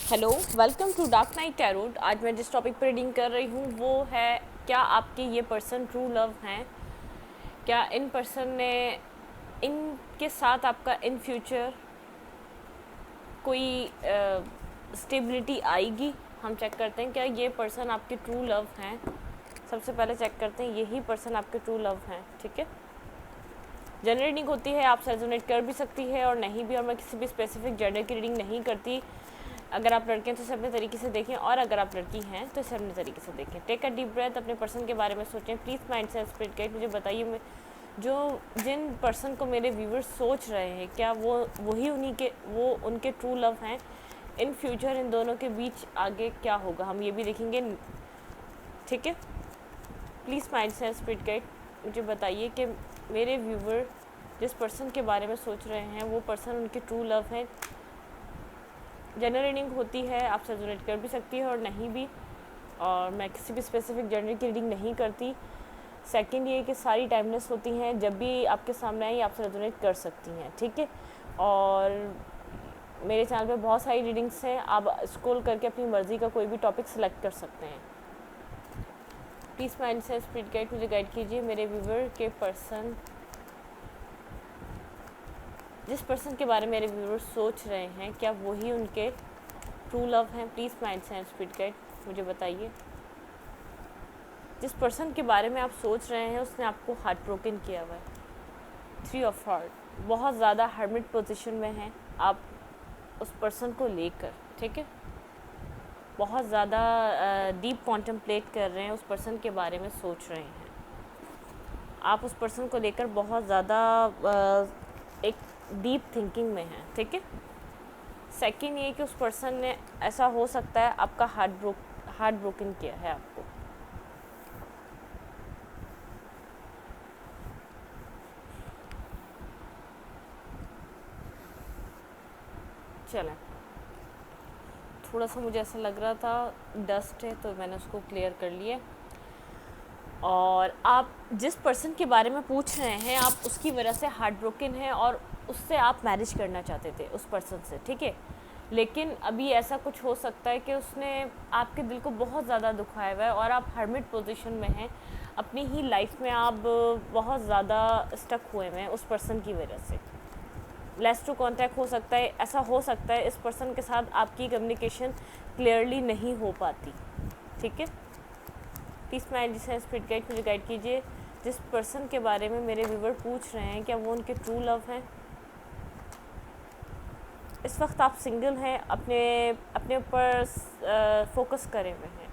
Hello, welcome to Dark Knight Tarot. आज मैं जिस टॉपिक पर रीडिंग कर रही हूँ वो है, क्या आपके ये पर्सन ट्रू लव हैं? क्या इन पर्सन ने इनके साथ आपका इन फ्यूचर कोई स्टेबिलिटी आएगी? हम चेक करते हैं क्या ये पर्सन आपके ट्रू लव हैं। सबसे पहले चेक करते हैं यही पर्सन आपके ट्रू लव हैं। ठीक है, जनरल रीडिंग होती है, आपसे रेजोनेट कर भी सकती है और नहीं भी, और मैं किसी भी स्पेसिफिक जेंडर की रीडिंग नहीं करती। अगर आप लड़के हैं तो इसे अपने तरीके से देखें, और अगर आप लड़की हैं तो इसे अपने तरीके से देखें। टेक अ डीप ब्रेथ, अपने पर्सन के बारे में सोचें। प्लीज़ माइंड से स्पिरिट गाइड मुझे बताइए, जो जिन पर्सन को मेरे व्यूवर्स सोच रहे हैं, क्या वो वही उनके ट्रू लव हैं? इन फ्यूचर इन दोनों के बीच आगे क्या होगा, हम ये भी देखेंगे। ठीक है, प्लीज़ माइंड से स्पिरिट गाइड मुझे बताइए कि मेरे व्यूवर जिस पर्सन के बारे में सोच रहे हैं वो पर्सन उनके ट्रू लव हैं। जनरल रीडिंग होती है, आपसे रेजोनेट कर भी सकती है और नहीं भी, और मैं किसी भी स्पेसिफिक जेंडर की रीडिंग नहीं करती। सेकंड ये कि सारी टाइमलेस होती हैं, जब भी आपके सामने आई आपसे रेजोनेट कर सकती हैं। ठीक है, और मेरे चैनल पे बहुत सारी रीडिंग्स हैं, आप स्क्रॉल करके अपनी मर्ज़ी का कोई भी टॉपिक सेलेक्ट कर सकते हैं। प्लीज़ माइंड से स्पिरिट गाइड मुझे गाइड कीजिए, मेरे व्यूवर के पर्सन जिस पर्सन के बारे में मेरे व्यूअर्स सोच रहे हैं, क्या वही उनके ट्रू लव हैं? प्लीज़ माइंड से स्पिरिट गाइड मुझे बताइए। जिस पर्सन के बारे में आप सोच रहे हैं उसने आपको हार्ट ब्रोकन किया हुआ है। 3 ऑफ हार्ट, बहुत ज़्यादा हर्मिट पोजीशन में हैं आप उस पर्सन को लेकर। ठीक है, बहुत ज़्यादा डीप कॉन्टम्पलेट कर रहे हैं, उस पर्सन के बारे में सोच रहे हैं आप। उस पर्सन को लेकर बहुत ज़्यादा एक डीप थिंकिंग में है। ठीक है, सेकंड ये कि उस पर्सन ने, ऐसा हो सकता है आपका हार्ट ब्रोकन किया है आपको। चलें, थोड़ा सा मुझे ऐसा लग रहा था डस्ट है तो मैंने उसको क्लियर कर लिया। और आप जिस पर्सन के बारे में पूछ रहे हैं, आप उसकी वजह से हार्ट ब्रोकन है और उससे आप मैरिज करना चाहते थे उस पर्सन से। ठीक है, लेकिन अभी ऐसा कुछ हो सकता है कि उसने आपके दिल को बहुत ज़्यादा दुखाया हुआ है और आप हर्मिट पोजीशन में हैं अपनी ही लाइफ में। आप बहुत ज़्यादा स्टक हुए हैं उस पर्सन की वजह से। लेस टू कॉन्टैक्ट हो सकता है, ऐसा हो सकता है इस पर्सन के साथ आपकी कम्युनिकेशन क्लियरली नहीं हो पाती। ठीक है, प्लीज़ माइंड से स्पिरिट गाइड मुझे गाइड कीजिए, जिस पर्सन के बारे में मेरे व्यूवर पूछ रहे हैं, क्या वो उनके ट्रू लव हैं? इस वक्त आप सिंगल हैं, अपने ऊपर फोकस करे हुए हैं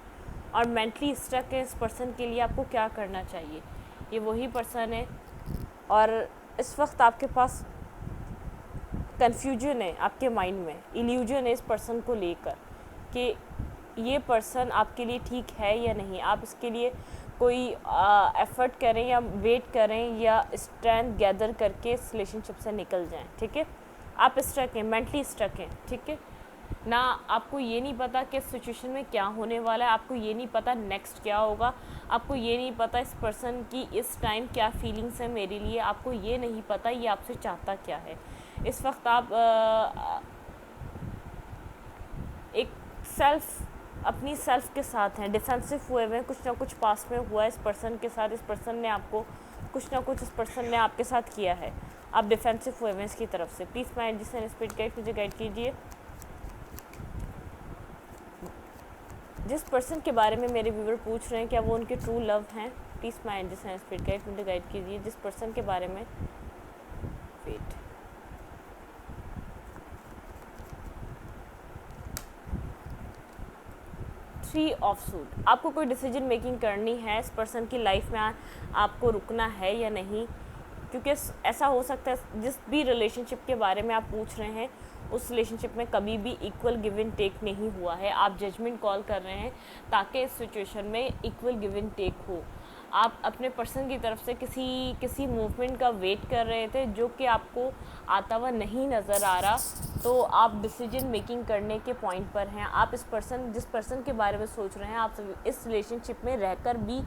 और मेंटली स्टक है। इस पर्सन के लिए आपको क्या करना चाहिए? ये वही पर्सन है और इस वक्त आपके पास कन्फ्यूजन है, आपके माइंड में इल्यूजन है इस पर्सन को लेकर कि ये पर्सन आपके लिए ठीक है या नहीं। आप इसके लिए कोई एफर्ट करें या वेट करें या स्ट्रेंथ गैदर करके इस रिलेशनशिप से निकल जाएं। ठीक है, आप स्टक हैं, मेंटली स्टक हैं। ठीक है ना, आपको ये नहीं पता कि इस सिचुएशन में क्या होने वाला है, आपको ये नहीं पता नेक्स्ट क्या होगा, आपको ये नहीं पता इस पर्सन की इस टाइम क्या फीलिंग्स है मेरे लिए, आपको ये नहीं पता ये आपसे चाहता क्या है। इस वक्त आप एक अपनी सेल्फ के साथ हैं, डिफेंसिव हुए हुए हैं। कुछ ना कुछ पास में हुआ है इस पर्सन के साथ, इस पर्सन ने आपको कुछ ना कुछ इस पर्सन ने आपके साथ किया है, आप डिफेंसिव हुए हुए हैं इसकी तरफ से। प्लीज़ माइंड जिससे स्पिरिट गाइड मुझे गाइड कीजिए, जिस पर्सन के बारे में मेरे व्यूवर पूछ रहे हैं, क्या वो उनके ट्रू लव हैं? प्लीज़ माइंड जिससे स्पिरिट गाइड मुझे गाइड कीजिए, जिस पर्सन के बारे में वेट 3 ऑफ सूट। आपको कोई डिसीजन मेकिंग करनी है, इस पर्सन की लाइफ में आपको रुकना है या नहीं, क्योंकि ऐसा हो सकता है जिस भी रिलेशनशिप के बारे में आप पूछ रहे हैं उस रिलेशनशिप में कभी भी इक्वल गिव एंड टेक नहीं हुआ है। आप जजमेंट कॉल कर रहे हैं ताकि इस सिचुएशन में इक्वल गिव एंड टेक हो। आप अपने पर्सन की तरफ से किसी मूवमेंट का वेट कर रहे थे जो कि आपको आता हुआ नहीं नज़र आ रहा, तो आप डिसीजन मेकिंग करने के पॉइंट पर हैं। आप जिस पर्सन के बारे में सोच रहे हैं, आप इस रिलेशनशिप में रहकर भी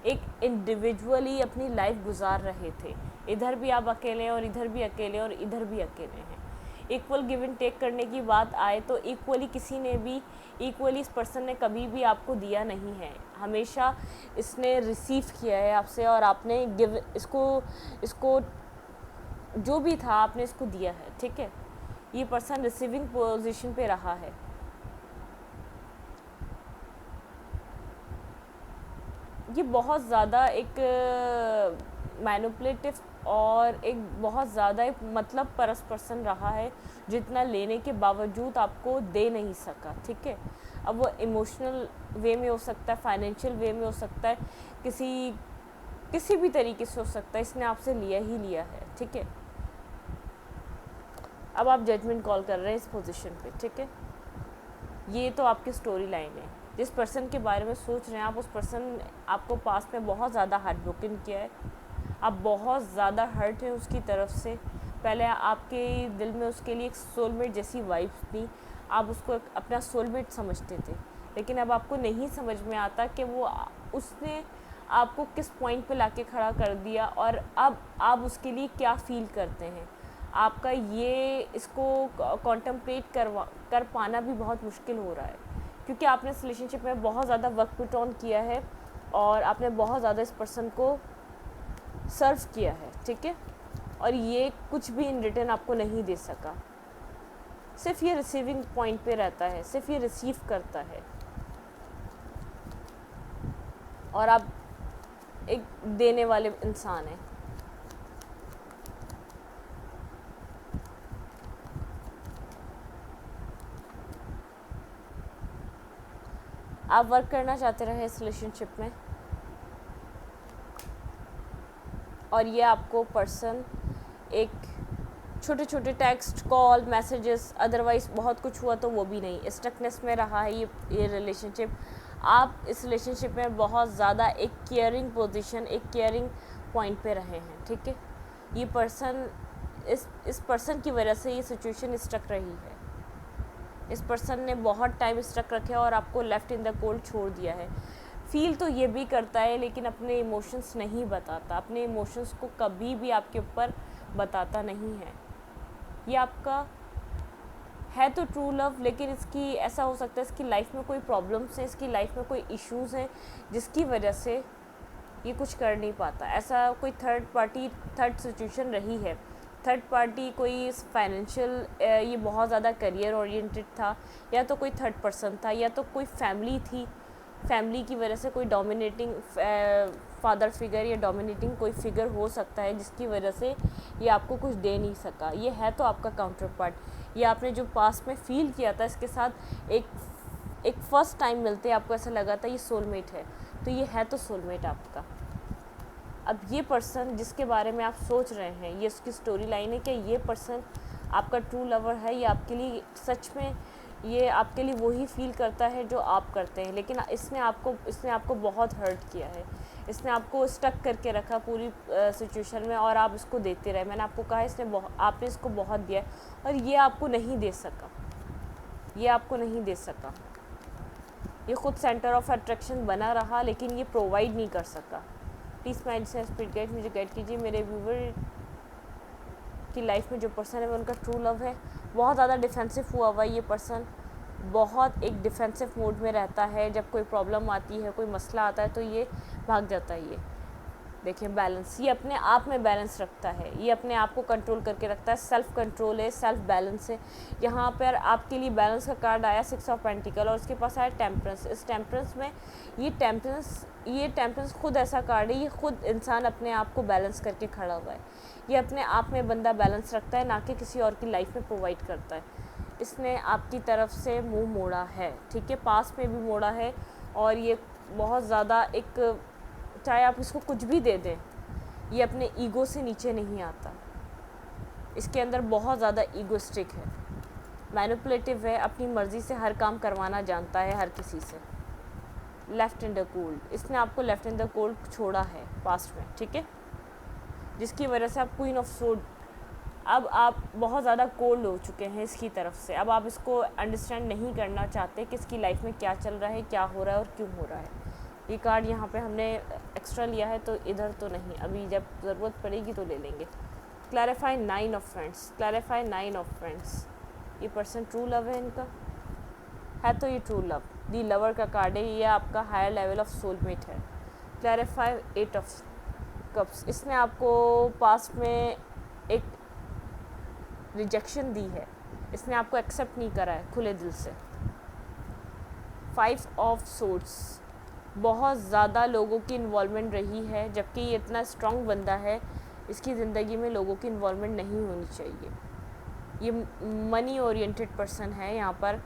एक इंडिविजुअली अपनी लाइफ गुजार रहे थे। इधर भी आप अकेले हैं और इधर भी अकेले और इधर भी अकेले हैं। इक्वल गिव एंड टेक करने की बात आए तो इक्वली किसी ने भी इक्वली इस पर्सन ने कभी भी आपको दिया नहीं है, हमेशा इसने रिसीव किया है आपसे और आपने गिव इसको जो भी था आपने इसको दिया है, ठीक है। ये पर्सन रिसीविंग पोजीशन पे रहा है। ये बहुत ज़्यादा एक मैनिपुलेटिव और एक बहुत ज़्यादा एक मतलब परस पर्सन रहा है, जितना लेने के बावजूद आपको दे नहीं सका, ठीक है। अब वो इमोशनल वे में हो सकता है, फाइनेंशियल वे में हो सकता है, किसी भी तरीके से हो सकता है, इसने आपसे लिया ही लिया है, ठीक है। अब आप जजमेंट कॉल कर रहे हैं इस पोजीशन पे, ठीक है। ये तो आपकी स्टोरी लाइन है। जिस पर्सन के बारे में सोच रहे हैं आप, उस पर्सन आपको पास्ट में बहुत ज़्यादा हार्ट ब्रोकन किया है, आप बहुत ज़्यादा हर्ट हैं उसकी तरफ से। पहले आपके दिल में उसके लिए एक सोलमेट जैसी वाइब्स थी, आप उसको अपना सोलमेट समझते थे, लेकिन अब आपको नहीं समझ में आता कि वो उसने आपको किस पॉइंट पे लाके खड़ा कर दिया और अब आप उसके लिए क्या फ़ील करते हैं। आपका ये इसको कॉन्टम्पलेट कर पाना भी बहुत मुश्किल हो रहा है, क्योंकि आपने इस रिलेशनशिप में बहुत ज़्यादा वक्त पुट ऑन किया है और आपने बहुत ज़्यादा इस पर्सन को सर्व किया है, ठीक है। और ये कुछ भी इन रिटर्न आपको नहीं दे सका, सिर्फ ये रिसीविंग पॉइंट पे रहता है, सिर्फ ये रिसीव करता है और आप एक देने वाले इंसान हैं। आप वर्क करना चाहते रहे इस रिलेशनशिप में और ये आपको पर्सन एक छोटे छोटे टेक्स्ट कॉल मैसेजेस अदरवाइज़ बहुत कुछ हुआ तो वो भी नहीं, स्टकनेस में रहा है ये रिलेशनशिप। आप इस रिलेशनशिप में बहुत ज़्यादा एक केयरिंग पोजीशन, एक केयरिंग पॉइंट पे रहे हैं, ठीक है। ये पर्सन इस पर्सन की वजह से ये सिचुएशन स्टक रही है। इस पर्सन ने बहुत टाइम स्टक रखे और आपको लेफ़्ट इन द कोल्ड छोड़ दिया है। फील तो ये भी करता है लेकिन अपने इमोशंस नहीं बताता, अपने इमोशंस को कभी भी आपके ऊपर बताता नहीं है। ये आपका है तो ट्रू लव, लेकिन इसकी ऐसा हो सकता है इसकी लाइफ में कोई प्रॉब्लम्स हैं, इसकी लाइफ में कोई इश्यूज़ हैं जिसकी वजह से ये कुछ कर नहीं पाता। ऐसा कोई थर्ड सिचुएशन रही है, थर्ड पार्टी कोई फाइनेंशियल, ये बहुत ज़्यादा करियर ओरिएंटेड था, या तो कोई थर्ड पर्सन था, या तो कोई फैमिली थी, फैमिली की वजह से कोई डोमिनेटिंग फादर फिगर या डोमिनेटिंग कोई फिगर हो सकता है जिसकी वजह से ये आपको कुछ दे नहीं सका। ये है तो आपका काउंटर पार्ट, ये आपने जो पास्ट में फ़ील किया था इसके साथ एक फ़र्स्ट टाइम मिलते आपको ऐसा लगा था ये सोलमेट है, तो ये है तो सोलमेट आपका। अब ये पर्सन जिसके बारे में आप सोच रहे हैं, ये उसकी स्टोरी लाइन है कि ये पर्सन आपका ट्रू लवर है, ये आपके लिए सच में ये आपके लिए वही फ़ील करता है जो आप करते हैं, लेकिन इसने आपको बहुत हर्ट किया है, इसने आपको स्टक करके रखा पूरी सिचुएशन में और आप इसको देते रहे। मैंने आपको कहा आपने इसको बहुत दिया और ये आपको नहीं दे सका, ये आपको नहीं दे सका। ये खुद सेंटर ऑफ अट्रैक्शन बना रहा लेकिन ये प्रोवाइड नहीं कर सका। प्लीज़ माइंड से स्पिरिट गाइड मुझे गाइड कीजिए। मेरे व्यूवर की लाइफ में जो पर्सन है वो उनका ट्रू लव है, बहुत ज़्यादा डिफेंसिव हुआ हुआ ये पर्सन, बहुत एक डिफेंसिव मोड में रहता है। जब कोई प्रॉब्लम आती है, कोई मसला आता है तो ये भाग जाता है। ये देखिए बैलेंस, ये अपने आप में बैलेंस रखता है, ये अपने आप को कंट्रोल करके रखता है, सेल्फ कंट्रोल है, सेल्फ बैलेंस है। यहाँ पर आपके लिए बैलेंस का कार्ड आया 6 ऑफ पेंटिकल और उसके पास आया टेम्परेंस। इस टेम्परेंस में ये टेम्परेंस खुद ऐसा कार्ड है, ये खुद इंसान अपने आप को बैलेंस करके खड़ा हुआ है। ये अपने आप में बंदा बैलेंस रखता है, ना कि किसी और की लाइफ में प्रोवाइड करता है। इसने आपकी तरफ से मुंह मोड़ा है, ठीक है, पास में भी मोड़ा है और ये बहुत ज़्यादा एक, चाहे आप इसको कुछ भी दे दें, ये अपने ईगो से नीचे नहीं आता। इसके अंदर बहुत ज़्यादा ईगोस्टिक है, मैनिपुलेटिव है, अपनी मर्ज़ी से हर काम करवाना जानता है हर किसी से। लेफ़्ट इन द कोल्ड, इसने आपको लेफ़्ट इन द कोल्ड छोड़ा है पास्ट में, ठीक है, जिसकी वजह से आप क्वीन ऑफ सोर्ड, अब आप बहुत ज़्यादा कोल्ड हो चुके हैं इसकी तरफ से। अब आप इसको अंडरस्टैंड नहीं करना चाहते कि इसकी लाइफ में क्या चल रहा है, क्या हो रहा है और क्यों हो रहा है। ये कार्ड यहाँ पे हमने एक्स्ट्रा लिया है तो इधर तो नहीं, अभी जब ज़रूरत पड़ेगी तो ले लेंगे। Clarify 9 of friends, clarify 9 of friends. ये पर्सन ट्रू लव है इनका, है तो ये ट्रू लव। दी लवर का कार्ड है, ये आपका हायर लेवल ऑफ सोलमेट है। क्लैरिफाई 8 ऑफ कप्स, इसने आपको पास्ट में एक रिजेक्शन दी है, इसने आपको एक्सेप्ट नहीं करा है खुले दिल से। 5 ऑफ सोर्ड्स, बहुत ज़्यादा लोगों की इन्वॉल्वमेंट रही है, जबकि ये इतना स्ट्रॉन्ग बंदा है, इसकी ज़िंदगी में लोगों की इन्वॉल्वमेंट नहीं होनी चाहिए। ये मनी ओरिएंटेड पर्सन है। यहाँ पर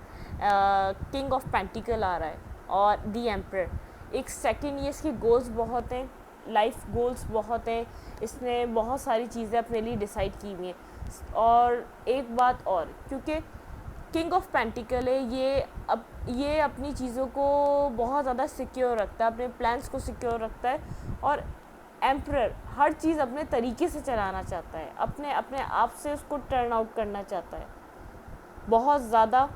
किंग ऑफ पेंटिकल आ रहा है और दी एम्परर। एक सेकंड, ये इसके गोल्स बहुत हैं, लाइफ गोल्स बहुत हैं, इसने बहुत सारी चीज़ें अपने लिए डिसाइड की हुई हैं। और एक बात और, क्योंकि किंग ऑफ पेंटिकल है, ये अपनी चीज़ों को बहुत ज़्यादा सिक्योर रखता है, अपने प्लान्स को सिक्योर रखता है। और एम्परर हर चीज़ अपने तरीके से चलाना चाहता है, अपने आप से उसको टर्न आउट करना चाहता है बहुत ज़्यादा।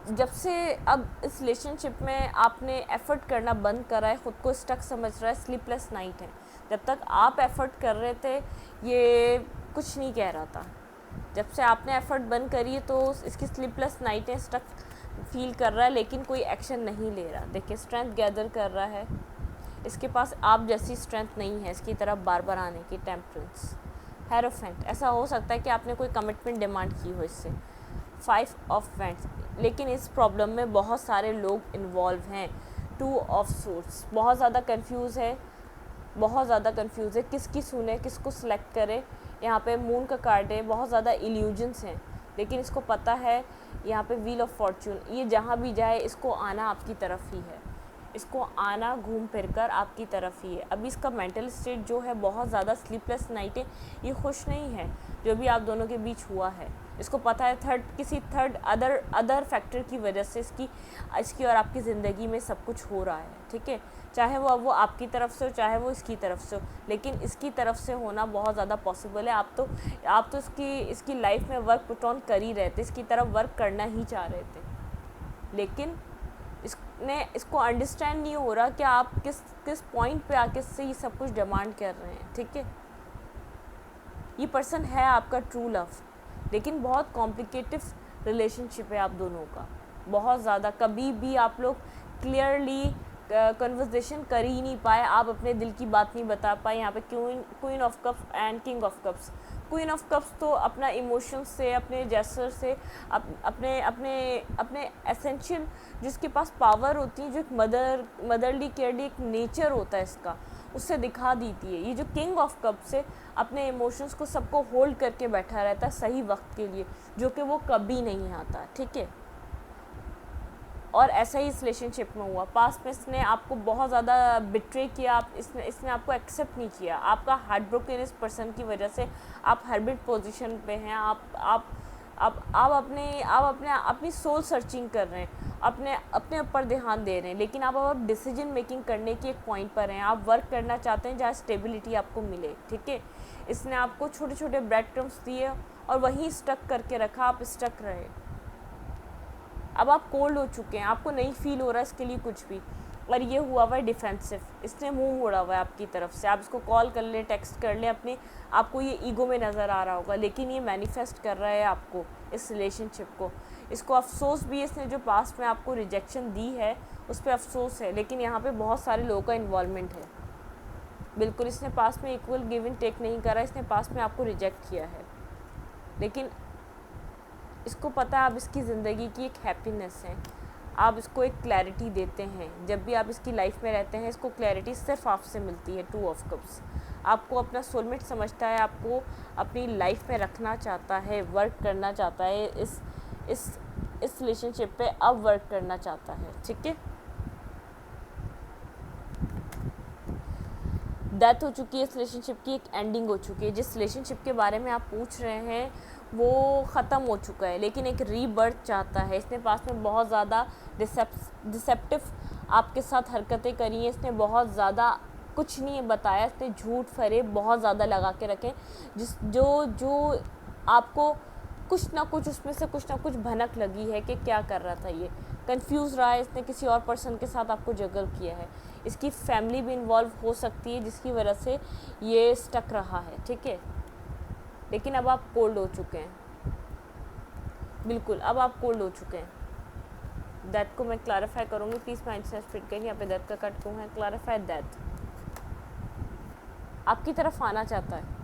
जब से अब इस रिलेशनशिप में आपने एफ़र्ट करना बंद करा है, ख़ुद को स्टक समझ रहा है, स्लीपलेस नाइट है। जब तक आप एफ़र्ट कर रहे थे ये कुछ नहीं कह रहा था, जब से आपने एफ़र्ट बंद करी है तो इसकी स्लीपलेस नाइटें, स्टक फील कर रहा है, लेकिन कोई एक्शन नहीं ले रहा। देखिए स्ट्रेंथ गैदर कर रहा है, इसके पास आप जैसी स्ट्रेंथ नहीं है इसकी तरफ बार बार आने की। टेम्परेंस, हेरोफेंट, ऐसा हो सकता है कि आपने कोई कमिटमेंट डिमांड की हो इससे। 5 ऑफ वैंड्स, लेकिन इस प्रॉब्लम में बहुत सारे लोग इन्वॉल्व हैं। 2 ऑफ सोर्ड्स, बहुत ज़्यादा कंफ्यूज है, बहुत ज़्यादा कंफ्यूज है, किसकी सुने, किसको सिलेक्ट करे। यहाँ पे मून का कार्ड है, बहुत ज़्यादा इल्यूजन्स हैं, लेकिन इसको पता है यहाँ पे व्हील ऑफ फॉर्चून, ये जहाँ भी जाए इसको आना आपकी तरफ ही है, इसको आना घूम फिर कर आपकी तरफ ही है। अभी इसका मेंटल स्टेट जो है बहुत ज़्यादा स्लीपलेस नाइटें, ये खुश नहीं है जो भी आप दोनों के बीच हुआ है। इसको पता है किसी थर्ड अदर फैक्टर की वजह से इसकी और आपकी ज़िंदगी में सब कुछ हो रहा है, ठीक है। चाहे वो आपकी तरफ से हो, चाहे वो इसकी तरफ से हो, लेकिन इसकी तरफ से होना बहुत ज़्यादा पॉसिबल है। आप तो इसकी लाइफ में वर्क पुट ऑन कर ही रहे थे, इसकी तरफ वर्क करना ही चाह रहे थे, लेकिन इसको अंडरस्टैंड नहीं हो रहा कि आप किस पॉइंट पे आके से ये सब कुछ डिमांड कर रहे हैं, ठीक है। ये पर्सन है आपका ट्रू लव, लेकिन बहुत कॉम्प्लिकेटेड रिलेशनशिप है आप दोनों का, बहुत ज़्यादा। कभी भी आप लोग क्लियरली कन्वर्सेशन कर ही नहीं पाए, आप अपने दिल की बात नहीं बता पाए। यहाँ पे queen of cups and king of cups. Queen of cups तो अपना इमोशंस से, अपने जेस्चर से, अपने एसेंशियल जिसके पास पावर होती है, जो एक मदरली केयरली एक नेचर होता है इसका, उससे दिखा देती है। ये जो किंग ऑफ कप्स है, अपने इमोशंस को सबको होल्ड करके बैठा रहता है सही वक्त के लिए, जो कि वो कभी नहीं आता, ठीक है। और ऐसा ही इस रिलेशनशिप में हुआ। पास्ट में इसने आपको बहुत ज़्यादा बिट्रे किया, इसने आपको एक्सेप्ट नहीं किया। आपका हार्ट ब्रोकन इस पर्सन की वजह से आप हर्बिट पोजीशन पे हैं। आप अपनी सोल सर्चिंग कर रहे हैं, अपने ऊपर ध्यान दे रहे हैं, लेकिन अब डिसीजन मेकिंग करने की एक पॉइंट पर हैं। आप वर्क करना चाहते हैं जहाँ स्टेबिलिटी आपको मिले, ठीक है। इसने आपको छोटे छोटे ब्रेड क्रम्स दिए और वहीं स्टक करके रखा, आप स्टक रहे। अब आप कोल्ड हो चुके हैं, आपको नहीं फील हो रहा है इसके लिए कुछ भी, और ये हुआ हुआ है डिफेंसिव, इसने मुंह मोड़ा हुआ है आपकी तरफ से। आप इसको कॉल कर ले, टेक्स्ट कर ले, आपको ये ईगो में नज़र आ रहा होगा, लेकिन ये मैनिफेस्ट कर रहा है आपको, इस रिलेशनशिप को। इसको अफसोस भी है, इसने जो पास्ट में आपको रिजेक्शन दी है उस पर अफसोस है, लेकिन यहाँ पे बहुत सारे लोगों का इन्वॉल्वमेंट है। बिल्कुल इसने पास्ट में इक्वल गिव एंड टेक नहीं करा, इसने पास्ट में आपको रिजेक्ट किया है, लेकिन इसको पता है आप इसकी ज़िंदगी की एक हैप्पीनेस है। आप इसको एक क्लैरिटी देते हैं, जब भी आप इसकी लाइफ में रहते हैं इसको क्लैरिटी सिर्फ आपसे मिलती है। 2 ऑफ कप्स, आपको अपना सोलमेट समझता है, आपको अपनी लाइफ में रखना चाहता है, वर्क करना चाहता है, इस रिलेशनशिप पे अब वर्क करना चाहता है, ठीक है। डेथ हो चुकी है, इस रिलेशनशिप की एक एंडिंग हो चुकी है। जिस रिलेशनशिप के बारे में आप पूछ रहे हैं वो ख़त्म हो चुका है, लेकिन एक रीबर्थ चाहता है। इसने पास में बहुत ज़्यादा डिसेप्टिव आपके साथ हरकतें करी हैं, इसने बहुत ज़्यादा कुछ नहीं बताया, इसने झूठ फरेब बहुत ज़्यादा लगा के रखे, जो आपको कुछ ना कुछ उसमें से कुछ ना कुछ भनक लगी है कि क्या कर रहा था ये, कंफ्यूज रहा है, इसने किसी और पर्सन के साथ आपको जगल किया है। इसकी फैमिली भी इन्वॉल्व हो सकती है जिसकी वजह से ये स्टक रहा है, ठीक है। लेकिन अब आप कोल्ड हो चुके हैं, बिल्कुल अब आप कोल्ड हो चुके हैं। दैट को मैं क्लैरिफाई करूँगी, प्लीज़ माइंड से स्प्लिट करें, यहाँ पे दैट का कट क्यों है, क्लैरिफाई दैट आपकी तरफ आना चाहता है,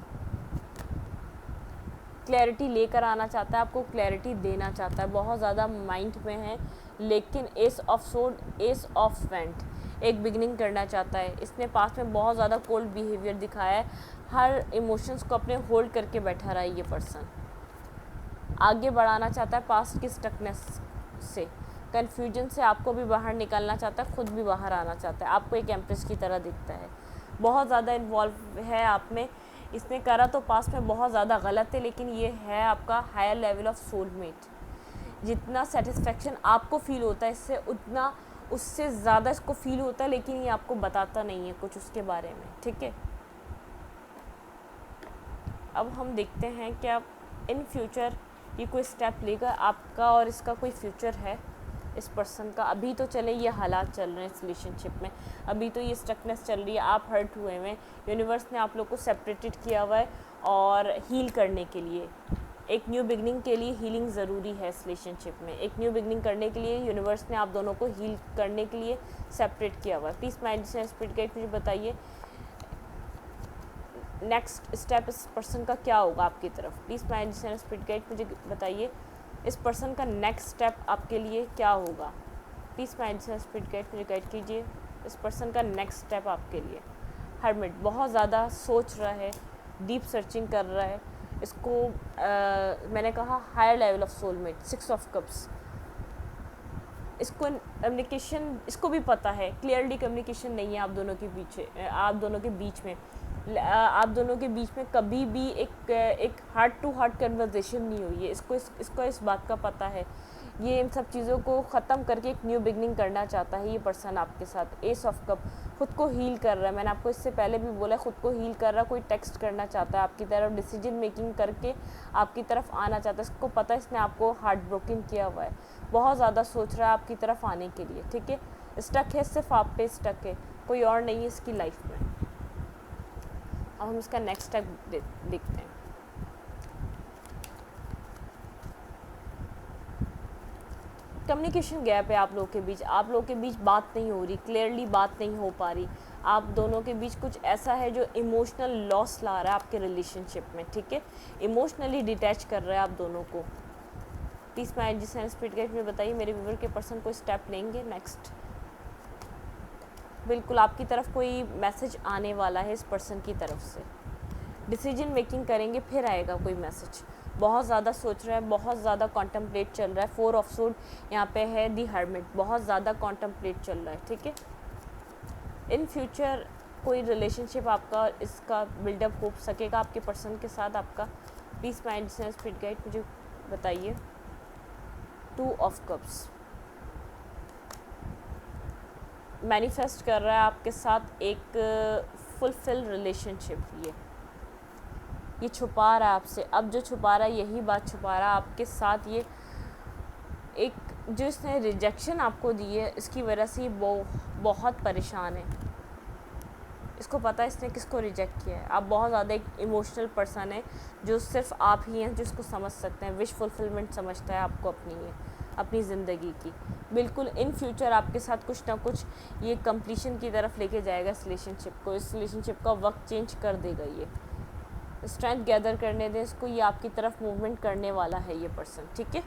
क्लैरिटी लेकर आना चाहता है, आपको क्लैरिटी देना चाहता है, बहुत ज़्यादा माइंड में है, लेकिन S of sword, S of went एक बिगनिंग करना चाहता है। इसने पास्ट में बहुत ज़्यादा कोल्ड बिहेवियर दिखाया है, हर इमोशंस को अपने होल्ड करके बैठा रहा है ये पर्सन, आगे बढ़ाना चाहता है पास्ट की स्टकनेस से, कन्फ्यूजन से आपको भी बाहर निकालना चाहता है, खुद भी बाहर आना चाहता है, आपको एक एम्प्रेस की तरह दिखता है, बहुत ज़्यादा इन्वॉल्व है आप में। इसने करा तो पास्ट में बहुत ज़्यादा गलत है, लेकिन ये है आपका हायर लेवल ऑफ सोलमेट। जितना सेटिस्फेक्शन आपको फील होता है इससे, उतना उससे ज़्यादा इसको फील होता है, लेकिन ये आपको बताता नहीं है कुछ उसके बारे में, ठीक है। अब हम देखते हैं कि आप इन फ्यूचर ये कोई स्टेप लेगा, आपका और इसका कोई फ्यूचर है इस पर्सन का। अभी तो चले ये हालात चल रहे हैं इस रिलेशनशिप में, अभी तो ये स्टकनेस चल रही है, आप हर्ट हुए हैं, यूनिवर्स ने आप लोग को सेपरेटेड किया हुआ है, और हील करने के लिए, एक न्यू बिगनिंग के लिए हीलिंग ज़रूरी है इस रिलेशनशिप में। एक न्यू बिगनिंग करने के लिए यूनिवर्स ने आप दोनों को हील करने के लिए सेपरेट किया हुआ है। प्लीज़ माइंड से स्पिरिट गाइड मुझे बताइए नेक्स्ट स्टेप इस पर्सन का क्या होगा आपकी तरफ। प्लीज़ माइंड से स्पिरिट गाइड मुझे बताइए इस पर्सन का नेक्स्ट स्टेप आपके लिए क्या होगा। प्लीज़ माइंड से स्पिरिट गाइड मुझे गाइड कीजिए इस पर्सन का नेक्स्ट स्टेप आपके लिए। हर्मिट बहुत ज़्यादा सोच रहा है, डीप सर्चिंग कर रहा है, इसको मैंने कहा higher level of soulmate, 6 of cups, इसको कम्युनिकेशन, इसको भी पता है क्लियरली कम्युनिकेशन नहीं है आप दोनों के पीछे, आप दोनों के बीच में, आप दोनों के बीच में कभी भी एक हार्ट टू हार्ट कन्वर्सेशन नहीं हुई है। इसको इस बात का पता है, ये इन सब चीज़ों को ख़त्म करके एक न्यू बिगनिंग करना चाहता है ये पर्सन आपके साथ। एस ऑफ कप खुद को हील कर रहा है, मैंने आपको इससे पहले भी बोला, खुद को हील कर रहा है, कोई टेक्स्ट करना चाहता है आपकी तरफ, डिसीजन मेकिंग करके आपकी तरफ आना चाहता है। इसको पता है इसने आपको हार्ट ब्रोकन किया हुआ है, बहुत ज़्यादा सोच रहा है आपकी तरफ आने के लिए, ठीक है। स्टक है, सिर्फ आप पे स्टक है, कोई और नहीं है इसकी लाइफ में। अब हम इसका नेक्स्ट स्टेप देखते हैं। कम्युनिकेशन गैप है आप लोगों के बीच, आप लोगों के बीच बात नहीं हो रही, क्लियरली बात नहीं हो पा रही, आप दोनों के बीच कुछ ऐसा है जो इमोशनल लॉस ला रहा है आपके रिलेशनशिप में, ठीक है। इमोशनली डिटैच कर रहा है आप दोनों को। प्लीज़ माइंड जिस स्पिरिट गाइड में बताइए मेरे व्यूअर के पर्सन कोई स्टेप लेंगे नेक्स्ट। बिल्कुल आपकी तरफ कोई मैसेज आने वाला है इस पर्सन की तरफ से, डिसीजन मेकिंग करेंगे फिर आएगा कोई मैसेज। बहुत ज़्यादा सोच रहा है, बहुत ज़्यादा कॉन्टम्पलेट चल रहा है, 4 ऑफ सोर्ड यहाँ पे है, दी हर्मिट, बहुत ज़्यादा कॉन्टम्पलेट चल रहा है, ठीक है। इन फ्यूचर कोई रिलेशनशिप आपका इसका बिल्डअप हो सकेगा आपके पर्सन के साथ आपका। प्लीज़ माइंड से स्पिरिट गाइड मुझे बताइए 2 ऑफ कप्स मैनिफेस्ट कर रहा है आपके साथ एक फुलफिल रिलेशनशिप। ये छुपा रहा है आपसे, अब जो छुपा रहा है यही बात छुपा रहा है आपके साथ। ये एक जो इसने रिजेक्शन आपको दी है इसकी वजह से ये बहुत परेशान है, इसको पता है इसने किसको रिजेक्ट किया है। आप बहुत ज़्यादा एक इमोशनल पर्सन है जो सिर्फ आप ही हैं जो इसको समझ सकते हैं, विश फुलफिलमेंट समझता है आपको अपनी ज़िंदगी की। बिल्कुल इन फ्यूचर आपके साथ कुछ ना कुछ ये कंप्लीशन की तरफ लेके जाएगा इस रिलेशनशिप को, इस रिलेशनशिप का वक्त चेंज कर देगा। ये स्ट्रेंथ गैदर करने दें इसको, ये आपकी तरफ मूवमेंट करने वाला है ये पर्सन, ठीक है।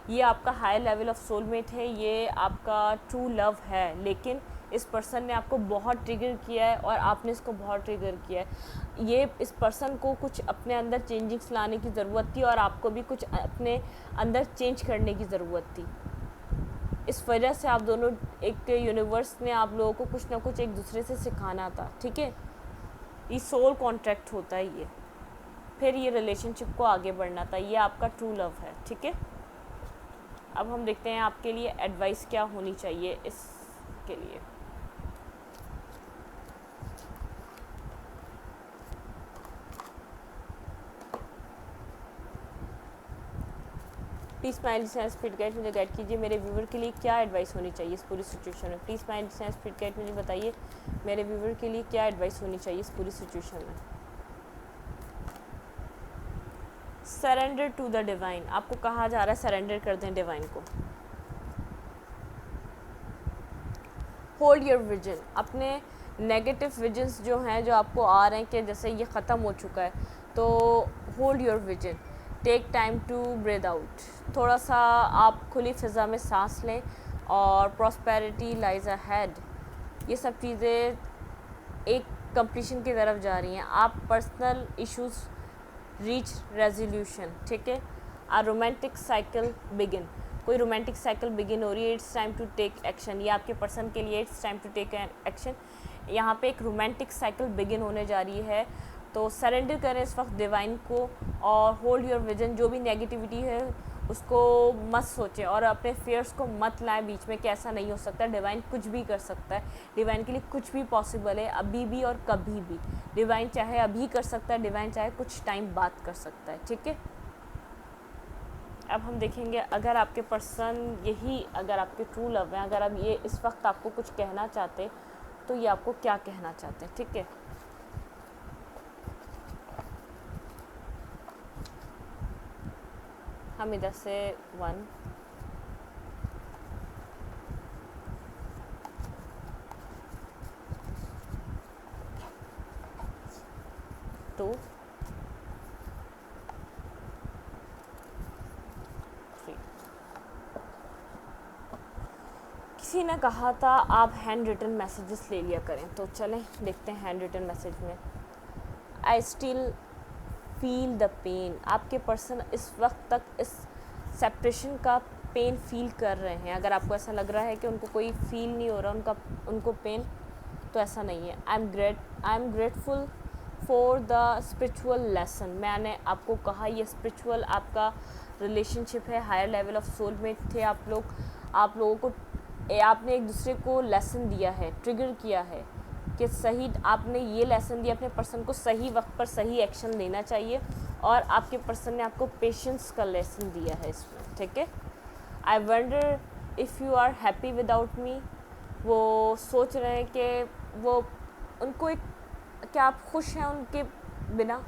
ये आपका हाई लेवल ऑफ सोलमेट है, ये आपका ट्रू लव है, लेकिन इस पर्सन ने आपको बहुत ट्रिगर किया है और आपने इसको बहुत ट्रिगर किया है। ये इस पर्सन को कुछ अपने अंदर चेंजिंग्स लाने की ज़रूरत थी और आपको भी कुछ अपने अंदर चेंज करने की ज़रूरत थी। इस वजह से आप दोनों, एक यूनिवर्स ने आप लोगों को कुछ ना कुछ एक दूसरे से सिखाना था, ठीक है। ये सोल कॉन्ट्रैक्ट होता है ये, फिर ये रिलेशनशिप को आगे बढ़ना था, ये आपका ट्रू लव है, ठीक है। अब हम देखते हैं आपके लिए एडवाइस क्या होनी चाहिए इसके लिए। प्लीज़ माइंड से स्पिरिट गाइड मुझे गाइड कीजिए मेरे व्यूवर के लिए क्या एडवाइस होनी चाहिए इस पूरी सिचुएशन में। प्लीज़ माइंड से स्पिरिट गाइड मुझे बताइए मेरे व्यूवर के लिए क्या एडवाइस होनी चाहिए इस पूरी सिचुएशन में। सरेंडर टू द डिवाइन, आपको कहा जा रहा है सरेंडर कर दें डिवाइन को। होल्ड योर विजन, अपने नेगेटिव विजन्स जो हैं जो आपको आ रहे हैं कि जैसे ये ख़त्म हो चुका है, तो hold your vision, take time to breathe out, थोड़ा सा आप खुली फ़िज़ा में सांस लें, और प्रॉस्पेरिटी लाइज अहेड, ये सब चीज़ें एक कंप्लीशन की तरफ जा रही हैं। आप पर्सनल इश्यूज़ रीच रेजोल्यूशन, ठीक है। आ रोमांटिक साइकिल बिगिन, कोई रोमांटिक साइकिल बिगिन हो रही है, it's time to take action, ये आपके पर्सन के लिए it's time to take action. यहाँ पे एक रोमांटिक साइकिल बिगिन होने जा रही है, तो सरेंडर करें इस वक्त डिवाइन को, और होल्ड योर विजन, जो भी नेगेटिविटी है उसको मत सोचें और अपने फेयर्स को मत लाएं बीच में कि ऐसा नहीं हो सकता। डिवाइन कुछ भी कर सकता है, डिवाइन के लिए कुछ भी पॉसिबल है, अभी भी और कभी भी। डिवाइन चाहे अभी कर सकता है, डिवाइन चाहे कुछ टाइम बाद कर सकता है, ठीक है। अब हम देखेंगे अगर आपके पर्सन यही, अगर आपके ट्रू लव हैं, अगर अब ये इस वक्त आपको कुछ कहना चाहते तो ये आपको क्या कहना चाहते हैं, ठीक है। हम इधर से 1 2 3, किसी ने कहा था आप हैंड रिटन मैसेजेस ले लिया करें, तो चलें देखते हैं हैंड रिटन मैसेज में। I still feel the pain, आपके पर्सन इस वक्त तक इस सेपरेशन का पेन फील कर रहे हैं। अगर आपको ऐसा लग रहा है कि उनको कोई फील नहीं हो रहा उनको पेन, तो ऐसा नहीं है। I am grateful for the spiritual lesson, मैंने आपको कहा ये स्पिरिचुअल आपका रिलेशनशिप है, हायर लेवल ऑफ सोलमेट थे आप लोगों को आपने एक दूसरे को लेसन दिया है, ट्रिगर किया है कि सही, आपने ये लेसन दिया अपने पर्सन को, सही वक्त पर सही एक्शन लेना चाहिए, और आपके पर्सन ने आपको पेशेंस का लेसन दिया है इसमें, ठीक है। I wonder if you are happy without me, वो सोच रहे हैं कि वो उनको एक, क्या आप खुश हैं उनके बिना,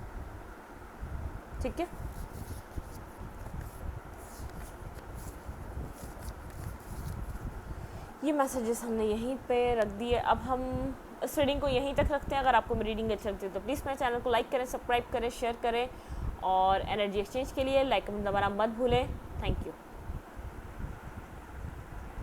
ठीक है। ये मैसेजेस हमने यहीं पे रख दिए। अब हम इस रीडिंग को यहीं तक रखते हैं। अगर आपको मेरी रीडिंग अच्छी लगती है तो प्लीज़ मेरे चैनल को लाइक करें, सब्सक्राइब करें, शेयर करें, और एनर्जी एक्सचेंज के लिए लाइक कमेंट दबाना मत भूलें। Thank you.